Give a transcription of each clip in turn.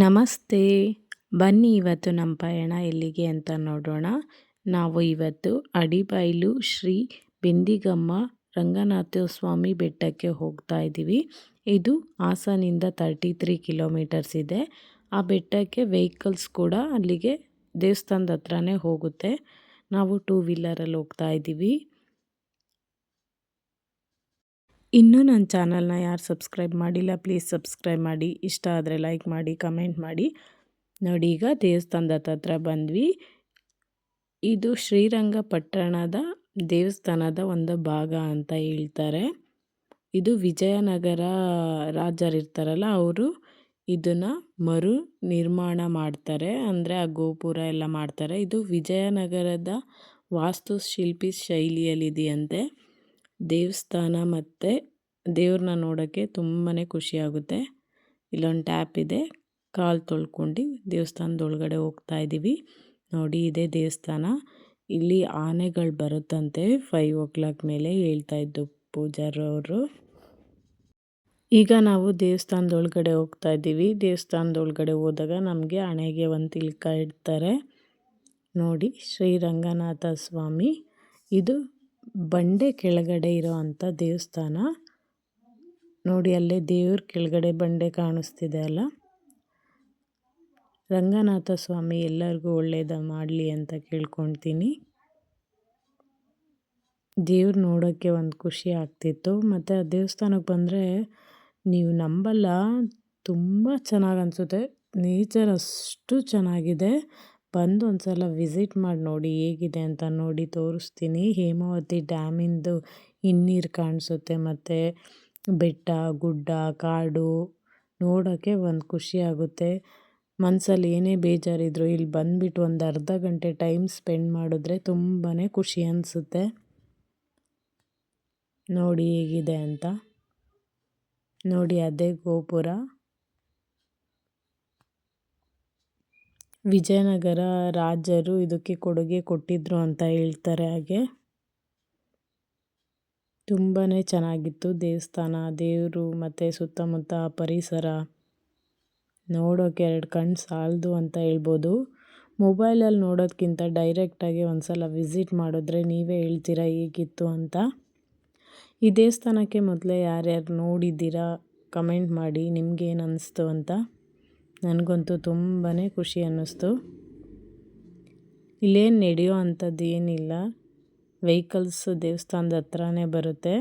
ನಮಸ್ತೆ. ಬನ್ನಿ ಇವತ್ತು ನಮ್ಮ ಪಯಣ ಎಲ್ಲಿಗೆ ಅಂತ ನೋಡೋಣ. ನಾವು ಇವತ್ತು ಅಡಿಬೈಲು ಶ್ರೀ ಬಿಂದಿಗಮ್ಮ ರಂಗನಾಥ ಸ್ವಾಮಿ ಬೆಟ್ಟಕ್ಕೆ ಹೋಗ್ತಾ ಇದ್ದೀವಿ. ಇದು ಹಾಸನಿಂದ 33 ಕಿಲೋಮೀಟರ್ಸ್ ಇದೆ. ಆ ಬೆಟ್ಟಕ್ಕೆ ವೆಹಿಕಲ್ಸ್ ಕೂಡ ಅಲ್ಲಿಗೆ ದೇವಸ್ಥಾನದ ಹತ್ರನೇ ಹೋಗುತ್ತೆ. ನಾವು 2 ವೀಲರಲ್ಲಿ ಹೋಗ್ತಾ ಇದ್ದೀವಿ. ಇನ್ನೂ ನನ್ನ ಚಾನಲ್ನ ಯಾರು ಸಬ್ಸ್ಕ್ರೈಬ್ ಮಾಡಿಲ್ಲ ಪ್ಲೀಸ್ ಸಬ್ಸ್ಕ್ರೈಬ್ ಮಾಡಿ. ಇಷ್ಟ ಆದರೆ ಲೈಕ್ ಮಾಡಿ, ಕಮೆಂಟ್ ಮಾಡಿ. ನೋಡಿ, ಈಗ ದೇವಸ್ಥಾನದ ಹತ್ರ ಬಂದ್ವಿ. ಇದು ಶ್ರೀರಂಗಪಟ್ಟಣದ ದೇವಸ್ಥಾನದ ಒಂದು ಭಾಗ ಅಂತ ಹೇಳ್ತಾರೆ. ಇದು ವಿಜಯನಗರ ರಾಜರಿರ್ತಾರಲ್ಲ, ಅವರು ಇದನ್ನು ಮರು ನಿರ್ಮಾಣ ಮಾಡ್ತಾರೆ. ಅಂದರೆ ಆ ಗೋಪುರ ಎಲ್ಲ ಮಾಡ್ತಾರೆ. ಇದು ವಿಜಯನಗರದ ವಾಸ್ತುಶಿಲ್ಪಿ ಶೈಲಿಯಲ್ಲಿದೆಯಂತೆ. ದೇವಸ್ಥಾನ ಮತ್ತು ದೇವ್ರನ್ನ ನೋಡೋಕ್ಕೆ ತುಂಬಾ ಖುಷಿಯಾಗುತ್ತೆ. ಇಲ್ಲೊಂದು ಟ್ಯಾಪ್ ಇದೆ, ಕಾಲು ತೊಳ್ಕೊಂಡು ದೇವಸ್ಥಾನದೊಳಗಡೆ ಹೋಗ್ತಾ ಇದ್ದೀವಿ. ನೋಡಿ, ಇದೇ ದೇವಸ್ಥಾನ. ಇಲ್ಲಿ ಆನೆಗಳು ಬರುತ್ತಂತೆ 5 o'clock ಮೇಲೆ ಹೇಳ್ತಾ ಇದ್ದು ಪೂಜಾರವರು. ಈಗ ನಾವು ದೇವಸ್ಥಾನದೊಳಗಡೆ ಹೋಗ್ತಾ ಇದ್ದೀವಿ. ದೇವಸ್ಥಾನದೊಳಗಡೆ ಹೋದಾಗ ನಮಗೆ ಹಣೆಗೆ ಒಂದು ತಿಲಕ ಇಡ್ತಾರೆ. ನೋಡಿ, ಶ್ರೀರಂಗನಾಥ ಸ್ವಾಮಿ. ಇದು ಬಂಡೆ ಕೆಳಗಡೆ ಇರೋ ಅಂಥ ದೇವಸ್ಥಾನ. ನೋಡಿ, ಅಲ್ಲೇ ದೇವ್ರ ಕೆಳಗಡೆ ಬಂಡೆ ಕಾಣಿಸ್ತಿದೆ ಅಲ್ಲ. ರಂಗನಾಥ ಸ್ವಾಮಿ ಎಲ್ಲರಿಗೂ ಒಳ್ಳೇದು ಮಾಡಲಿ ಅಂತ ಕೇಳ್ಕೊಳ್ತೀನಿ. ದೇವ್ರು ನೋಡೋಕ್ಕೆ ಒಂದು ಖುಷಿ ಆಗ್ತಿತ್ತು. ಮತ್ತು ಆ ದೇವಸ್ಥಾನಕ್ಕೆ ಬಂದರೆ ನೀವು ನಂಬಲ್ಲ, ತುಂಬ ಚೆನ್ನಾಗಿ ಅನಿಸುತ್ತೆ. ನೇಚರ್ ಅಷ್ಟು ಚೆನ್ನಾಗಿದೆ. ಬಂದು ಒಂದು ಸಲ ವಿಸಿಟ್ ಮಾಡಿ ನೋಡಿ ಹೇಗಿದೆ ಅಂತ. ನೋಡಿ, ತೋರಿಸ್ತೀನಿ. ಹೇಮಾವತಿ ಡ್ಯಾಮಿಂದು ಹಿನ್ನೀರು ಕಾಣಿಸುತ್ತೆ. ಮತ್ತು ಬೆಟ್ಟ, ಗುಡ್ಡ, ಕಾಡು ನೋಡೋಕ್ಕೆ ಒಂದು ಖುಷಿ ಆಗುತ್ತೆ. ಮನಸ್ಸಲ್ಲಿ ಏನೇ ಬೇಜಾರಿದ್ರು ಇಲ್ಲಿ ಬಂದುಬಿಟ್ಟು ಒಂದು ಅರ್ಧ ಗಂಟೆ ಟೈಮ್ ಸ್ಪೆಂಡ್ ಮಾಡಿದ್ರೆ ತುಂಬಾ ಖುಷಿ ಅನಿಸುತ್ತೆ. ನೋಡಿ ಹೇಗಿದೆ ಅಂತ. ನೋಡಿ, ಅದೇ ಗೋಪುರ. ವಿಜಯನಗರ ರಾಜರು ಇದಕ್ಕೆ ಕೊಡುಗೆ ಕೊಟ್ಟಿದ್ರು ಅಂತ ಹೇಳ್ತಾರೆ. ಹಾಗೆ ತುಂಬಾ ಚೆನ್ನಾಗಿತ್ತು ದೇವಸ್ಥಾನ, ದೇವರು ಮತ್ತು ಸುತ್ತಮುತ್ತ ಪರಿಸರ ನೋಡೋಕ್ಕೆ 2 ಕಣ್ಣು ಸಾಲದು ಅಂತ ಹೇಳ್ಬೋದು. ಮೊಬೈಲಲ್ಲಿ ನೋಡೋದಕ್ಕಿಂತ ಡೈರೆಕ್ಟಾಗಿ ಒಂದು ಸಲ ವಿಸಿಟ್ ಮಾಡಿದ್ರೆ ನೀವೇ ಹೇಳ್ತೀರಾ ಹೇಗಿತ್ತು ಅಂತ. ಈ ದೇವಸ್ಥಾನಕ್ಕೆ ಮೊದಲೇ ಯಾರ್ಯಾರು ನೋಡಿದ್ದೀರಾ ಕಮೆಂಟ್ ಮಾಡಿ, ನಿಮಗೇನು ಅನ್ನಿಸ್ತು ಅಂತ. ನನಗಂತೂ ತುಂಬಾ ಖುಷಿ ಅನ್ನಿಸ್ತು. ಇಲ್ಲೇನು ನಡೆಯೋ ಅಂಥದ್ದು ಏನಿಲ್ಲ, ವೆಹಿಕಲ್ಸ್ ದೇವಸ್ಥಾನದ ಹತ್ರನೇ ಬರುತ್ತೆ.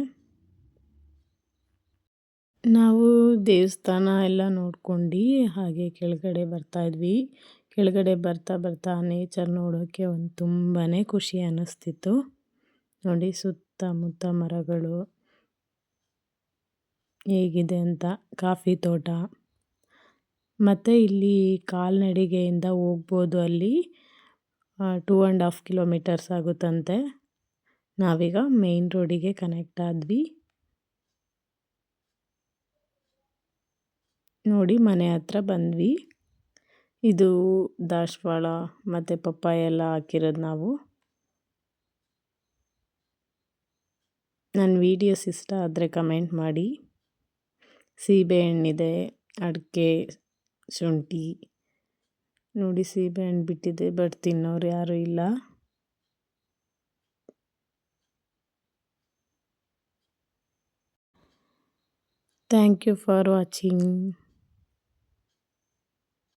ನಾವು ದೇವಸ್ಥಾನ ಎಲ್ಲ ನೋಡ್ಕೊಂಡು ಹಾಗೆ ಕೆಳಗಡೆ ಬರ್ತಾಯಿದ್ವಿ. ಕೆಳಗಡೆ ಬರ್ತಾ ಬರ್ತಾ ನೇಚರ್ ನೋಡೋಕ್ಕೆ ಒಂದು ತುಂಬಾ ಖುಷಿ ಅನ್ನಿಸ್ತಿತ್ತು. ನೋಡಿ, ಸುತ್ತಮುತ್ತ ಮರಗಳು ಹೇಗಿದೆ ಅಂತ. ಕಾಫಿ ತೋಟ. ಮತ್ತು ಇಲ್ಲಿ ಕಾಲ್ನಡಿಗೆಯಿಂದ ಹೋಗ್ಬೋದು. ಅಲ್ಲಿ 2.5 ಕಿಲೋಮೀಟರ್ಸ್ ಆಗುತ್ತಂತೆ. ನಾವೀಗ ಮೇನ್ ರೋಡಿಗೆ ಕನೆಕ್ಟ್ ಆದ್ವಿ. ನೋಡಿ, ಮನೆ ಹತ್ರ ಬಂದ್ವಿ. ಇದು ದಾಸವಾಳ ಮತ್ತು ಪಪ್ಪಾಯ ಎಲ್ಲ ಹಾಕಿರೋದು ನಾವು. ನನ್ನ ವೀಡಿಯೋಸ್ ಇಷ್ಟ ಆದರೆ ಕಮೆಂಟ್ ಮಾಡಿ. ಸೀಬೆಹಣ್ಣಿದೆ, ಅಡಿಕೆ, ಶುಂಠಿ. ನೋಡಿ, ಸೀಬೆಹಣ್ಣು ಬಿಟ್ಟಿದೆ, ಬಟ್ ತಿನ್ನೋರು ಯಾರೂ ಇಲ್ಲ. Thank you for watching.